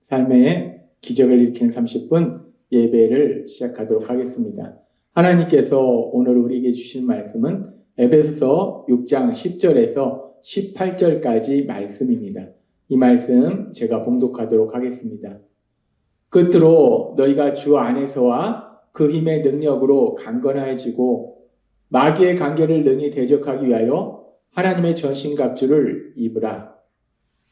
삶의 기적을 일으키는 30분 예배를 시작하도록 하겠습니다. 하나님께서 오늘 우리에게 주신 말씀은 에베소서 6장 10절에서 18절까지 말씀입니다. 이 말씀 제가 봉독하도록 하겠습니다. 끝으로 너희가 주 안에서와 그 힘의 능력으로 강건해지고 마귀의 관계를 능히 대적하기 위하여 하나님의 전신갑주를 입으라.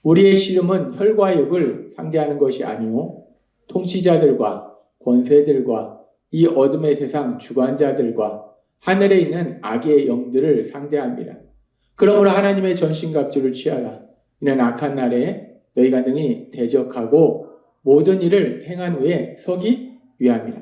우리의 씨름은 혈과 육을 상대하는 것이 아니요 통치자들과 권세들과 이 어둠의 세상 주관자들과 하늘에 있는 악의 영들을 상대합니다. 그러므로 하나님의 전신갑주를 취하라. 이는 악한 날에 너희가 능히 대적하고 모든 일을 행한 후에 서기 위함이라.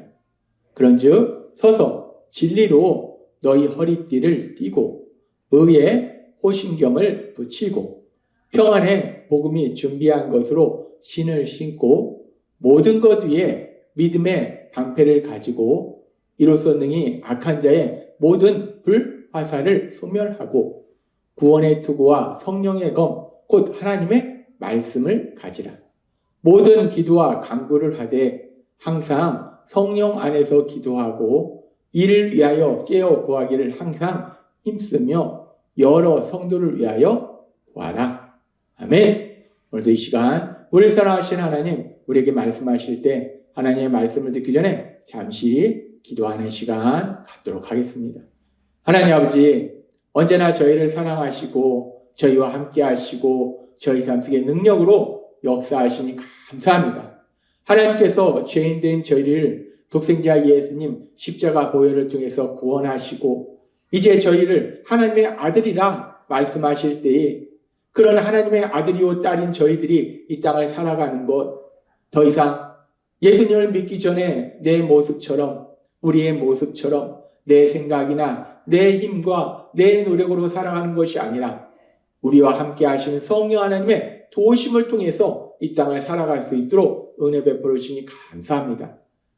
그런즉 서서 진리로 너희 허리띠를 띠고 의의 호신경을 붙이고 평안의 복음이 준비한 것으로 신을 신고 모든 것 위에 믿음의 방패를 가지고 이로써 능히 악한 자의 모든 불화살을 소멸하고 구원의 투구와 성령의 검 곧 하나님의 말씀을 가지라. 모든 기도와 간구를 하되 항상 성령 안에서 기도하고 이를 위하여 깨어 구하기를 항상 힘쓰며 여러 성도를 위하여 구하라. 아멘. 오늘도 이 시간 우리 사랑하신 하나님 우리에게 말씀하실 때 하나님의 말씀을 듣기 전에 잠시 기도하는 시간 갖도록 하겠습니다. 하나님 아버지, 언제나 저희를 사랑하시고 저희와 함께 하시고 저희 삶 속에 능력으로 역사하시니 감사합니다. 하나님께서 죄인된 저희를 독생자 예수님 십자가 보혈을 통해서 구원하시고 이제 저희를 하나님의 아들이라 말씀하실 때에 그런 하나님의 아들이요 딸인 저희들이 이 땅을 살아가는 것 더 이상 예수님을 믿기 전에 내 모습처럼 우리의 모습처럼 내 생각이나 내 힘과 내 노력으로 살아가는 것이 아니라 우리와 함께 하시는 성령 하나님의 도우심을 통해서 이 땅을 살아갈 수 있도록 은혜 베풀어 주시니 감사합니다.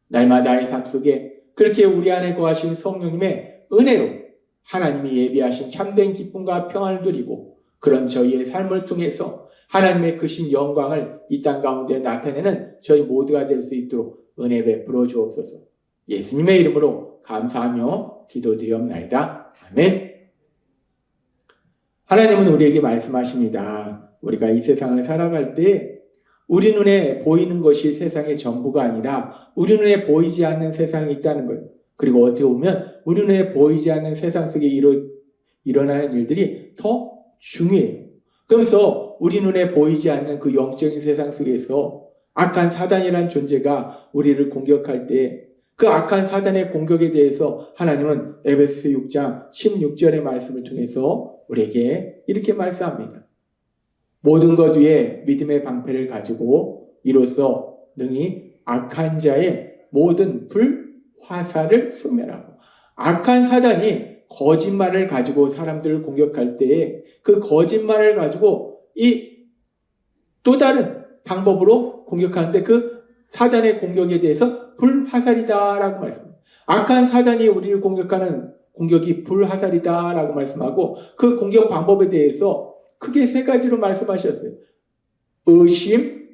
날마다의 삶 속에 그렇게 우리 안에 거하신 성령님의 은혜로 하나님이 예비하신 참된 기쁨과 평안을 누리고 그런 저희의 삶을 통해서 하나님의 크신 영광을 이 땅 가운데 나타내는 저희 모두가 될 수 있도록 은혜 베풀어 주옵소서. 예수님의 이름으로 감사하며 기도드리옵나이다. 아멘. 하나님은 우리에게 말씀하십니다. 우리가 이 세상을 살아갈 때 우리 눈에 보이는 것이 세상의 전부가 아니라 우리 눈에 보이지 않는 세상이 있다는 거예요. 그리고 어떻게 보면 우리 눈에 보이지 않는 세상 속에 일어나는 일들이 더 중요해요. 그러면서 우리 눈에 보이지 않는 그 영적인 세상 속에서 악한 사단이라는 존재가 우리를 공격할 때 그 악한 사단의 공격에 대해서 하나님은 에베소서 6장 16절의 말씀을 통해서 우리에게 이렇게 말씀합니다. 모든 것 위에 믿음의 방패를 가지고 이로써 능히 악한 자의 모든 불화살을 소멸하고 악한 사단이 거짓말을 가지고 사람들을 공격할 때에 그 거짓말을 가지고 이 또 다른 방법으로 공격하는데 그 사단의 공격에 대해서 불화살이다라고 말씀합니다. 악한 사단이 우리를 공격하는 공격이 불화살이다라고 말씀하고 그 공격 방법에 대해서 크게 세 가지로 말씀하셨어요. 의심,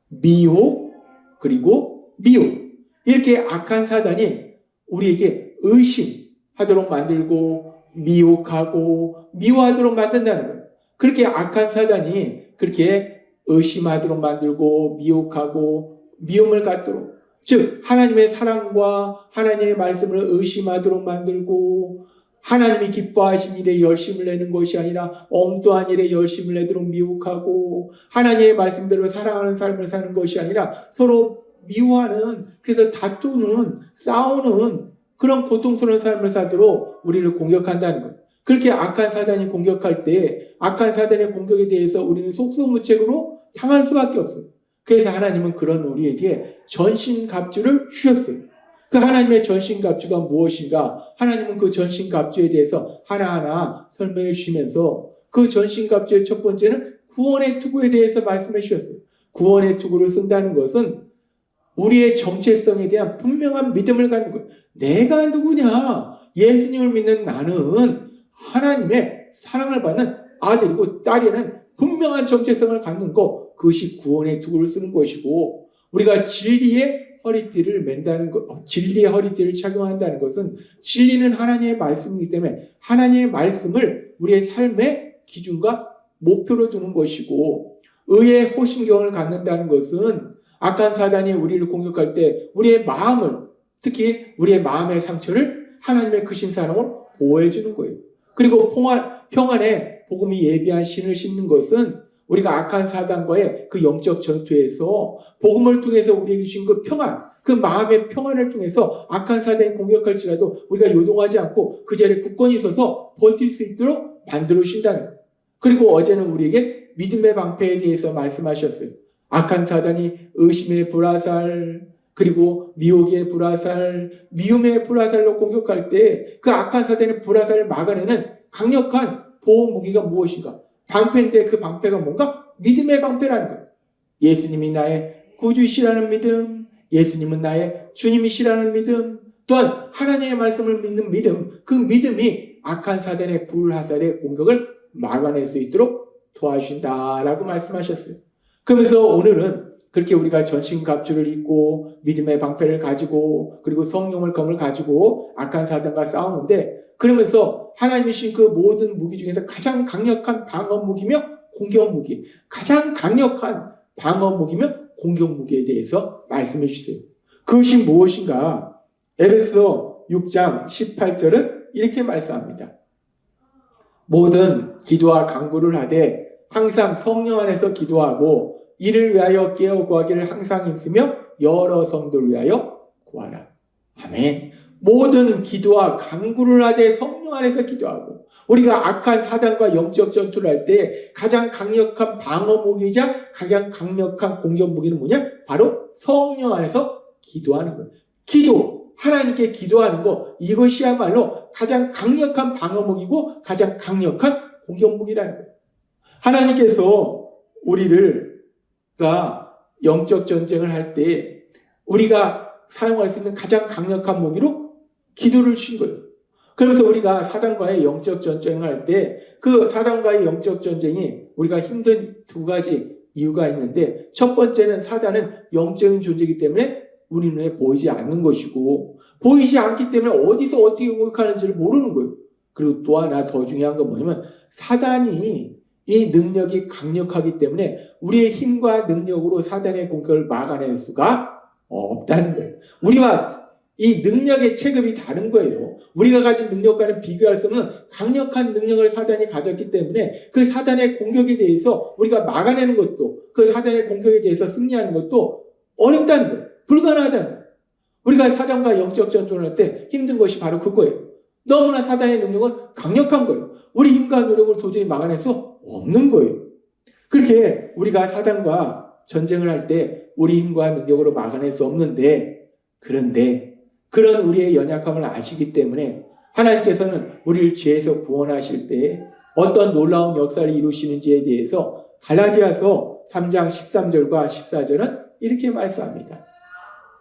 미혹, 그리고 미혹. 이렇게 악한 사단이 우리에게 의심하도록 만들고 미혹하고 미워하도록 만든다는 거예요. 그렇게 악한 사단이 그렇게 의심하도록 만들고 미혹하고 미움을 갖도록 즉 하나님의 사랑과 하나님의 말씀을 의심하도록 만들고 하나님이 기뻐하신 일에 열심을 내는 것이 아니라 엉뚱한 일에 열심을 내도록 미혹하고 하나님의 말씀대로 사랑하는 삶을 사는 것이 아니라 서로 미워하는 그래서 다투는 싸우는 그런 고통스러운 삶을 사도록 우리를 공격한다는 거예요. 그렇게 악한 사단이 공격할 때 악한 사단의 공격에 대해서 우리는 속수무책으로 당할 수밖에 없어요. 그래서 하나님은 그런 우리에게 전신갑주를 주셨어요. 그 하나님의 전신갑주가 무엇인가? 하나님은 그 전신갑주에 대해서 하나하나 설명해 주시면서 그 전신갑주의 첫 번째는 구원의 투구에 대해서 말씀해 주셨어요. 구원의 투구를 쓴다는 것은 우리의 정체성에 대한 분명한 믿음을 갖는 거예요. 내가 누구냐? 예수님을 믿는 나는 하나님의 사랑을 받는 아들이고 딸이라는 분명한 정체성을 갖는 거 그것이 구원의 도구를 쓰는 것이고, 우리가 진리의 허리띠를 맨다는 것, 진리의 허리띠를 착용한다는 것은 진리는 하나님의 말씀이기 때문에 하나님의 말씀을 우리의 삶의 기준과 목표로 두는 것이고, 의의 호신경을 갖는다는 것은 악한 사단이 우리를 공격할 때 우리의 마음을, 특히 우리의 마음의 상처를 하나님의 크신 사랑으로 보호해 주는 거예요. 그리고 평안의 복음이 예비한 신을 신는 것은 우리가 악한 사단과의 그 영적 전투에서 복음을 통해서 우리에게 주신 그 평안, 그 마음의 평안을 통해서 악한 사단이 공격할지라도 우리가 요동하지 않고 그 자리에 굳건히 서서 버틸 수 있도록 만들어 주신다는 거예요. 그리고 어제는 우리에게 믿음의 방패에 대해서 말씀하셨어요. 악한 사단이 의심의 불화살, 그리고 미혹의 불화살, 미움의 불화살로 공격할 때 그 악한 사단의 불화살을 막아내는 강력한 보호 무기가 무엇인가? 방패인데 그 방패가 뭔가? 믿음의 방패라는 거예요. 예수님이 나의 구주시라는 믿음, 예수님은 나의 주님이시라는 믿음, 또한 하나님의 말씀을 믿는 믿음, 그 믿음이 악한 사단의 불화살의 공격을 막아낼 수 있도록 도와주신다라고 말씀하셨어요. 그러면서 오늘은 그렇게 우리가 전신갑주를 입고 믿음의 방패를 가지고 그리고 성령을 검을 가지고 악한 사단과 싸우는데, 그러면서 하나님이 주신 그 모든 무기 중에서 가장 강력한 방어 무기며 공격 무기, 가장 강력한 방어 무기며 공격 무기에 대해서 말씀해 주세요. 그것이 무엇인가? 에베소 6장 18절은 이렇게 말씀합니다. 모든 기도와 간구를 하되 항상 성령 안에서 기도하고 이를 위하여 깨어 구하기를 항상 힘쓰며 여러 성도를 위하여 구하라. 아멘. 모든 기도와 간구를 하되 성령 안에서 기도하고, 우리가 악한 사단과 영적 전투를 할 때 가장 강력한 방어 무기이자 가장 강력한 공격 무기는 뭐냐? 바로 성령 안에서 기도하는 거예요. 기도, 하나님께 기도하는 거, 이것이야말로 가장 강력한 방어 무기고 가장 강력한 공격 무기라는 거예요. 하나님께서 우리가 영적 전쟁을 할 때 우리가 사용할 수 있는 가장 강력한 무기로 기도를 주신 거예요. 그래서 우리가 사단과의 영적 전쟁을 할 때 그 사단과의 영적 전쟁이 우리가 힘든 두 가지 이유가 있는데, 첫 번째는 사단은 영적인 존재이기 때문에 우리 눈에 보이지 않는 것이고, 보이지 않기 때문에 어디서 어떻게 공격하는지를 모르는 거예요. 그리고 또 하나 더 중요한 건 뭐냐면, 사단이 이 능력이 강력하기 때문에 우리의 힘과 능력으로 사단의 공격을 막아낼 수가 없다는 거예요. 우리와 이 능력의 체급이 다른 거예요. 우리가 가진 능력과는 비교할 수 없는 강력한 능력을 사단이 가졌기 때문에 그 사단의 공격에 대해서 우리가 막아내는 것도, 그 사단의 공격에 대해서 승리하는 것도 어렵다는 거예요. 불가능하다는 거예요. 우리가 사단과 영적 전쟁을 할 때 힘든 것이 바로 그거예요. 너무나 사단의 능력은 강력한 거예요. 우리 힘과 노력으로 도저히 막아낼 수 없는 거예요. 그렇게 우리가 사단과 전쟁을 할 때 우리 힘과 능력으로 막아낼 수 없는데, 그런데 그런 우리의 연약함을 아시기 때문에 하나님께서는 우리를 죄에서 구원하실 때 어떤 놀라운 역사를 이루시는지에 대해서 갈라디아서 3장 13절과 14절은 이렇게 말씀합니다.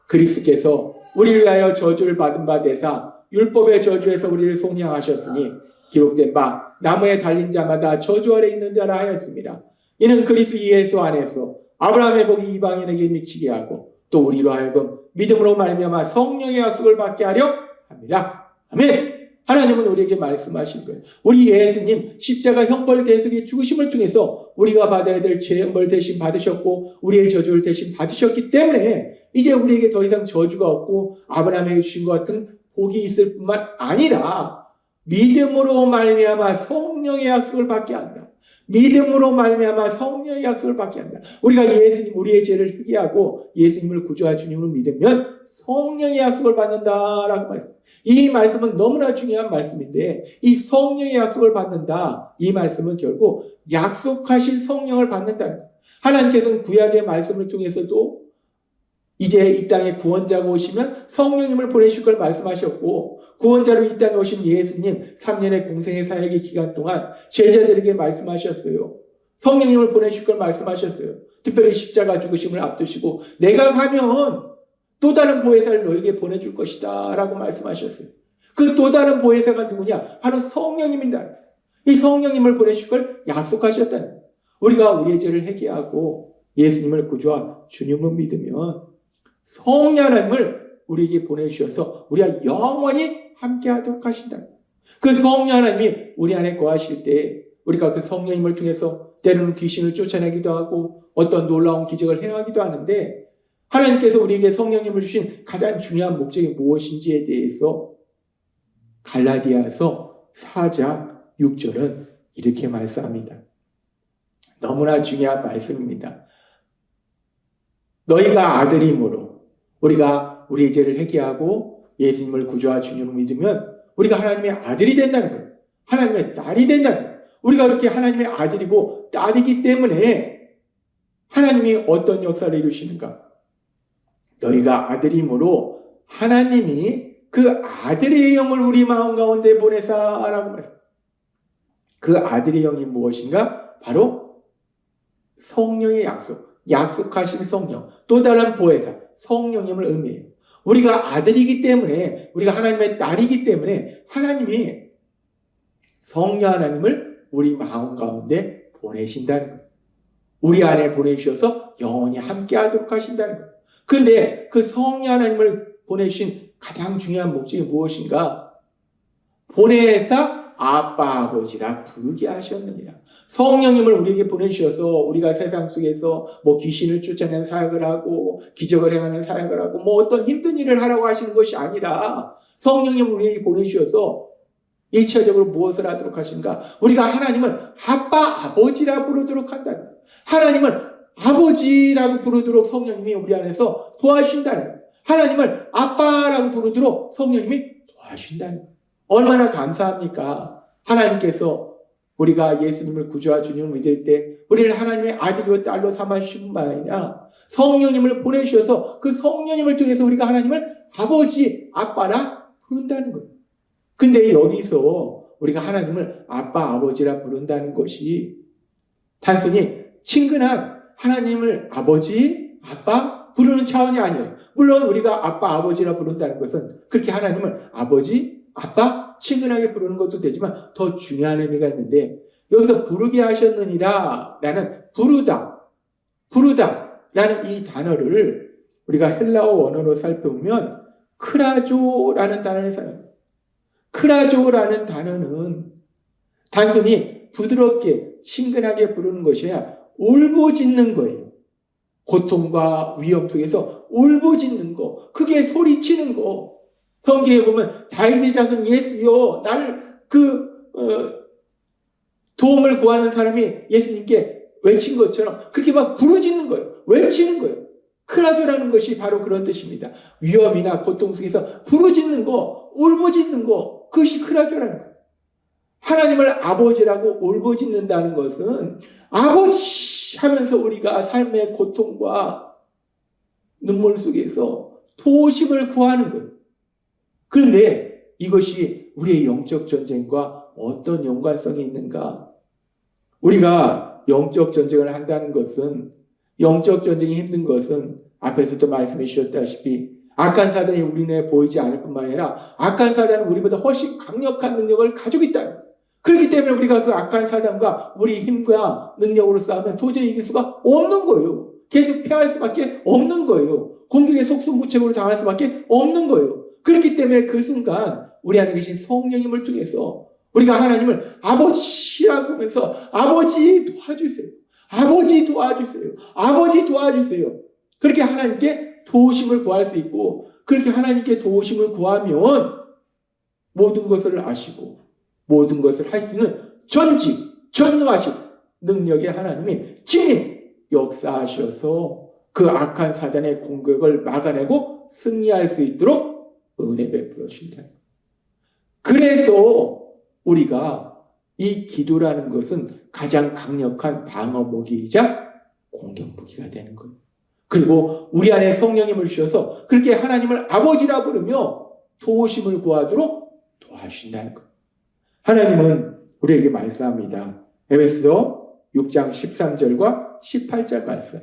그리스도께서 우리를 위하여 저주를 받은 바 되사 율법의 저주에서 우리를 속량하셨으니 기록된 바 나무에 달린 자마다 저주 아래 있는 자라 하였습니다. 이는 그리스도 예수 안에서 아브라함의 복이 이방인에게 미치게 하고 또 우리로 하여금 믿음으로 말미암아 성령의 약속을 받게 하려 합니다. 아멘. 하나님은 우리에게 말씀하신 거예요. 우리 예수님 십자가 형벌 대속의 죽으심을 통해서 우리가 받아야 될 죄 형벌 대신 받으셨고 우리의 저주를 대신 받으셨기 때문에 이제 우리에게 더 이상 저주가 없고 아브라함에게 주신 것 같은 복이 있을 뿐만 아니라 믿음으로 말미암아 성령의 약속을 받게 한다. 믿음으로 말미암아 성령의 약속을 받게 한다. 우리가 예수님, 우리의 죄를 회개하고 예수님을 구주와 주님으로 믿으면 성령의 약속을 받는다라고 말합니다. 이 말씀은 너무나 중요한 말씀인데, 이 성령의 약속을 받는다, 이 말씀은 결국 약속하신 성령을 받는다는 거예요. 하나님께서는 구약의 말씀을 통해서도 이제 이 땅에 구원자가 오시면 성령님을 보내실 걸 말씀하셨고, 구원자로 이 땅에 오신 예수님 3년의 공생의 사역의 기간 동안 제자들에게 말씀하셨어요. 성령님을 보내실 걸 말씀하셨어요. 특별히 십자가 죽으심을 앞두시고 내가 가면 또 다른 보혜사를 너에게 보내줄 것이다 라고 말씀하셨어요. 그 또 다른 보혜사가 누구냐? 바로 성령님입니다. 이 성령님을 보내실 걸 약속하셨다는 거예요. 우리가 우리의 죄를 회개하고 예수님을 구주와 주님을 믿으면 성령 하나님을 우리에게 보내주셔서 우리가 영원히 함께하도록 하신다. 그 성령 하나님이 우리 안에 거하실 때 우리가 그 성령님을 통해서 때로는 귀신을 쫓아내기도 하고 어떤 놀라운 기적을 행하기도 하는데, 하나님께서 우리에게 성령님을 주신 가장 중요한 목적이 무엇인지에 대해서 갈라디아서 4장 6절은 이렇게 말씀합니다. 너무나 중요한 말씀입니다. 너희가 아들임으로 우리가 우리의 죄를 회개하고 예수님을 구주와 주님을 믿으면 우리가 하나님의 아들이 된다는 거예요. 하나님의 딸이 된다는 거예요. 우리가 그렇게 하나님의 아들이고 딸이기 때문에 하나님이 어떤 역사를 이루시는가? 너희가 아들임으로 하나님이 그 아들의 영을 우리 마음 가운데 보내사라고 말했습니다. 그 아들의 영이 무엇인가? 바로 성령의 약속하신 성령, 또 다른 보혜사, 성령님을 의미해요. 우리가 아들이기 때문에, 우리가 하나님의 딸이기 때문에 하나님이 성령 하나님을 우리 마음 가운데 보내신다는 거예요. 우리 안에 보내주셔서 영원히 함께하도록 하신다는 거예요. 그런데 그 성령 하나님을 보내신 가장 중요한 목적이 무엇인가? 보내사 아빠 아버지라 부르게 하셨느니라. 성령님을 우리에게 보내주셔서 우리가 세상 속에서 귀신을 쫓아내는 사역을 하고 기적을 행하는 사역을 하고 어떤 힘든 일을 하라고 하시는 것이 아니라, 성령님을 우리에게 보내주셔서 일차적으로 무엇을 하도록 하신가? 우리가 하나님을 아빠 아버지라 부르도록 한다는 거예요. 하나님을 아버지라고 부르도록 성령님이 우리 안에서 도와주신다는 거예요. 하나님을 아빠라고 부르도록 성령님이 도와주신다는 거예요. 얼마나 감사합니까? 하나님께서 우리가 예수님을 구주와 주님을 믿을 때 우리를 하나님의 아들이요 딸로 삼아주신 뿐만 아니라 성령님을 보내주셔서 그 성령님을 통해서 우리가 하나님을 아버지, 아빠라 부른다는 거예요. 근데 여기서 우리가 하나님을 아빠, 아버지라 부른다는 것이 단순히 친근한 하나님을 아버지, 아빠 부르는 차원이 아니에요. 물론 우리가 아빠, 아버지라 부른다는 것은 그렇게 하나님을 아버지, 아빠 친근하게 부르는 것도 되지만 더 중요한 의미가 있는데, 여기서 부르게 하셨느니라 라는 부르다 라는 이 단어를 우리가 헬라어 원어로 살펴보면 크라조라는 단어를 사용합니다. 크라조라는 단어는 단순히 부드럽게 친근하게 부르는 것이 아니라 울부짖는 거예요. 고통과 위험 속에서 울부짖는 거, 크게 소리치는 거. 성경에 보면 다윗의 자손 예수여, 나를 도움을 구하는 사람이 예수님께 외친 것처럼 그렇게 막 부르짖는 거예요. 외치는 거예요. 크라조라는 것이 바로 그런 뜻입니다. 위험이나 고통 속에서 부르짖는 거, 울부짖는 거, 그것이 크라조라는 거예요. 하나님을 아버지라고 울부짖는다는 것은 아버지 하면서 우리가 삶의 고통과 눈물 속에서 도우심을 구하는 거예요. 그런데 이것이 우리의 영적 전쟁과 어떤 연관성이 있는가? 우리가 영적 전쟁을 한다는 것은, 영적 전쟁이 힘든 것은 앞에서도 말씀해 주셨다시피 악한 사단이 우리 눈에 보이지 않을 뿐만 아니라 악한 사단은 우리보다 훨씬 강력한 능력을 가지고 있다는 거예요. 그렇기 때문에 우리가 그 악한 사단과 우리 힘과 능력으로 싸우면 도저히 이길 수가 없는 거예요. 계속 피할 수밖에 없는 거예요. 공격에 속수무책으로 당할 수밖에 없는 거예요. 그렇기 때문에 그 순간 우리 안에 계신 성령님을 통해서 우리가 하나님을 아버지라고 하면서 아버지 도와주세요. 아버지 도와주세요. 아버지 도와주세요. 그렇게 하나님께 도우심을 구할 수 있고, 그렇게 하나님께 도우심을 구하면 모든 것을 아시고 모든 것을 할 수 있는 전능하시고 능력의 하나님이 진히 역사하셔서 그 악한 사단의 공격을 막아내고 승리할 수 있도록 은혜 베풀어 주신다. 그래서 우리가 이 기도라는 것은 가장 강력한 방어무기이자 공격무기가 되는 거예요. 그리고 우리 안에 성령님을 주셔서 그렇게 하나님을 아버지라 부르며 도우심을 구하도록 도와주신다는 거예요. 하나님은 우리에게 말씀합니다. 에베소서 6장 13절과 18절 말씀.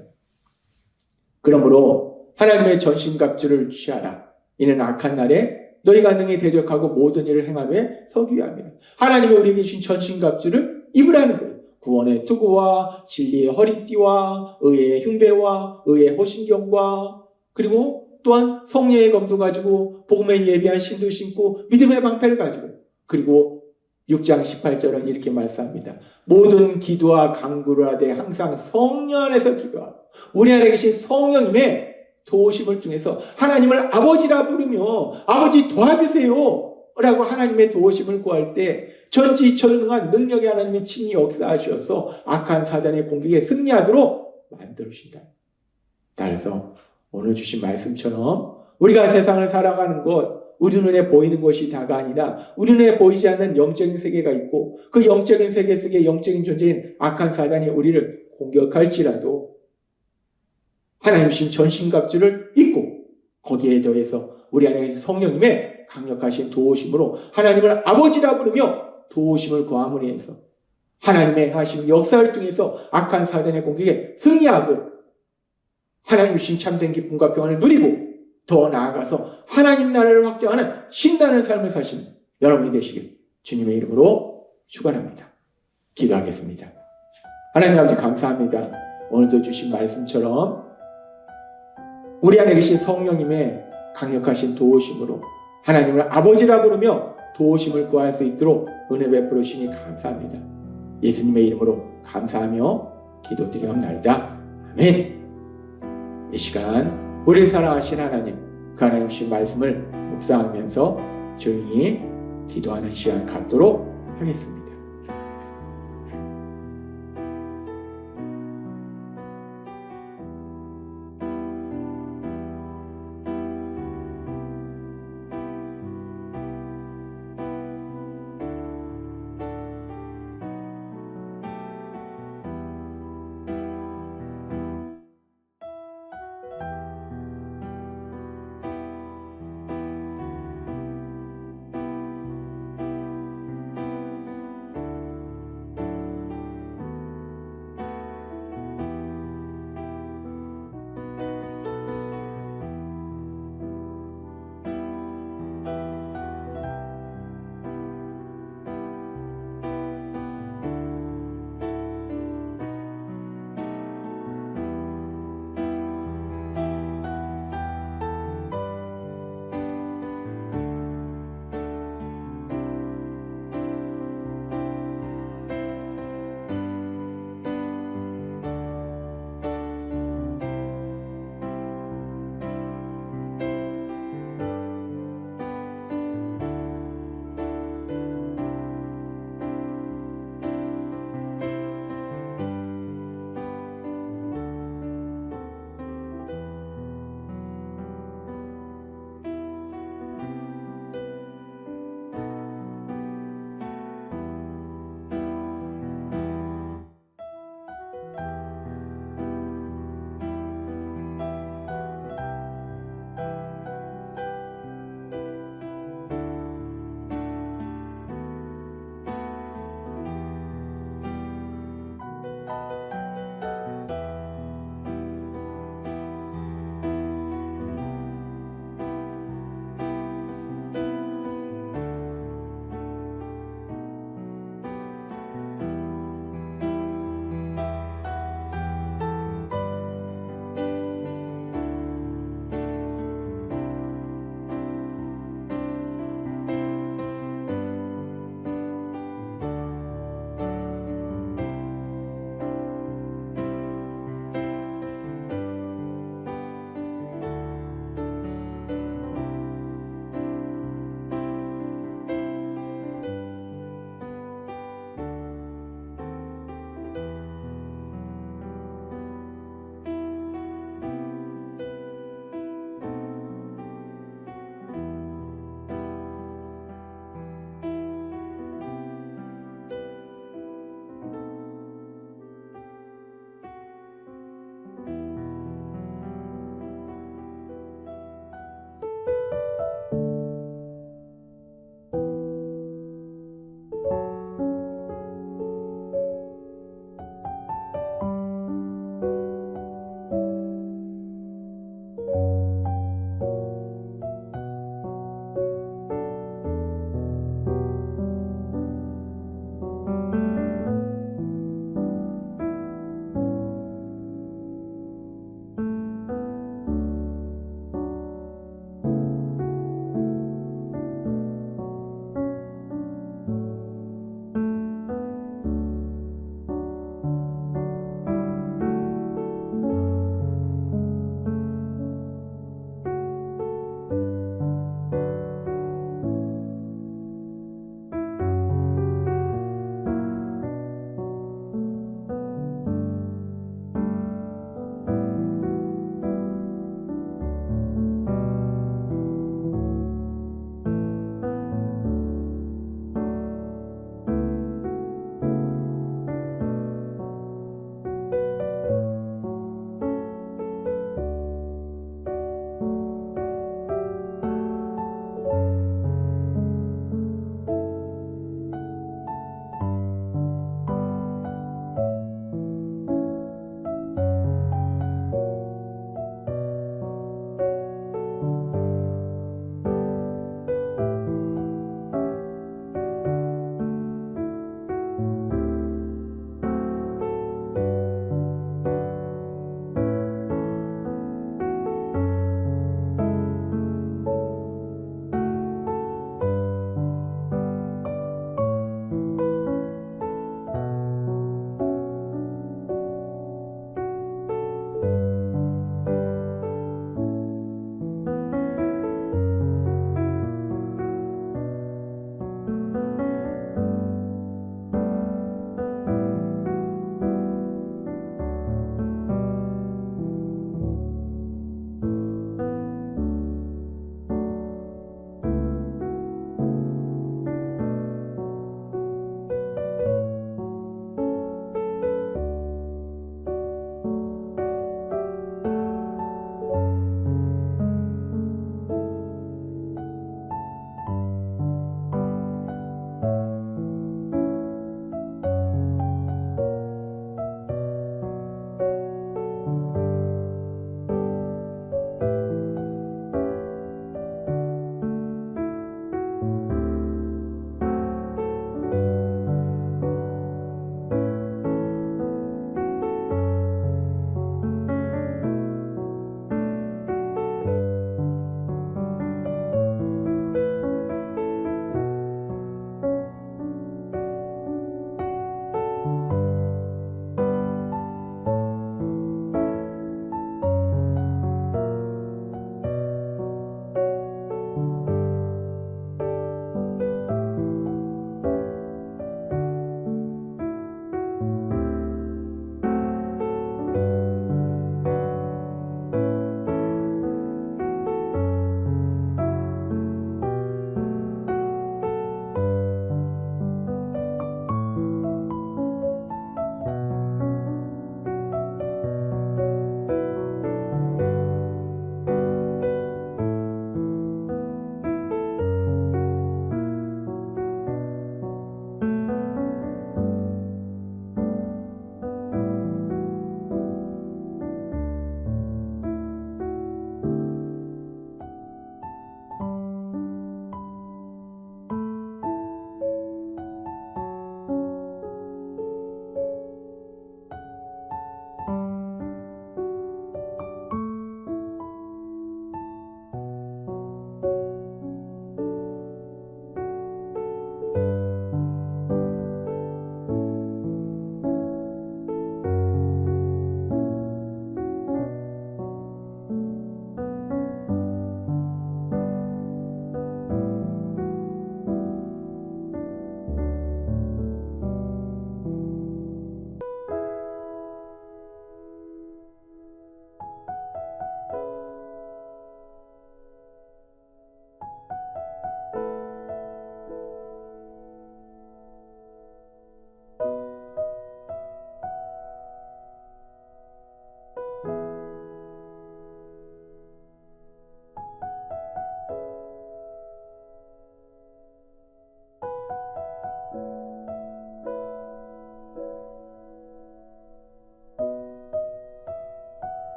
그러므로 하나님의 전신갑주를 취하라. 이는 악한 날에 너희가 능히 대적하고 모든 일을 행하며 서기 위함이라. 하나님이 우리에게 주신 전신갑주를 입으라는 거예요. 구원의 투구와 진리의 허리띠와 의의 흉배와 의의 호신경과 그리고 또한 성령의 검도 가지고 복음에 예비한 신도 신고 믿음의 방패를 가지고 그리고 6장 18절은 이렇게 말씀합니다. 모든 기도와 간구를 하되 항상 성령 안에서 기도하고 우리 안에 계신 성령님의 도우심을 통해서 하나님을 아버지라 부르며 아버지 도와주세요 라고 하나님의 도우심을 구할 때 전지전능한 능력의 하나님이 친히 역사하셔서 악한 사단의 공격에 승리하도록 만들어주신다. 따라서 오늘 주신 말씀처럼 우리가 세상을 살아가는 것 우리 눈에 보이는 것이 다가 아니라 우리 눈에 보이지 않는 영적인 세계가 있고 그 영적인 세계 속에 영적인 존재인 악한 사단이 우리를 공격할지라도 하나님 신 전신갑주를 입고 거기에 더해서 우리 안에 성령님의 강력하신 도우심으로 하나님을 아버지라 부르며 도우심을 구함으로 해서 하나님의 하신 역사를 통해서 악한 사단의 공격에 승리하고 하나님 신 참된 기쁨과 평안을 누리고 더 나아가서 하나님 나라를 확장하는 신나는 삶을 사시는 여러분이 되시길 주님의 이름으로 축원합니다. 기도하겠습니다. 하나님 아버지 감사합니다. 오늘도 주신 말씀처럼 우리 안에 계신 성령님의 강력하신 도우심으로 하나님을 아버지라 부르며 도우심을 구할 수 있도록 은혜 베풀어 주시니 감사합니다. 예수님의 이름으로 감사하며 기도드리옵나이다. 아멘. 이 시간 우리를 사랑하신 하나님, 그 하나님 주신 말씀을 묵상하면서 조용히 기도하는 시간 갖도록 하겠습니다.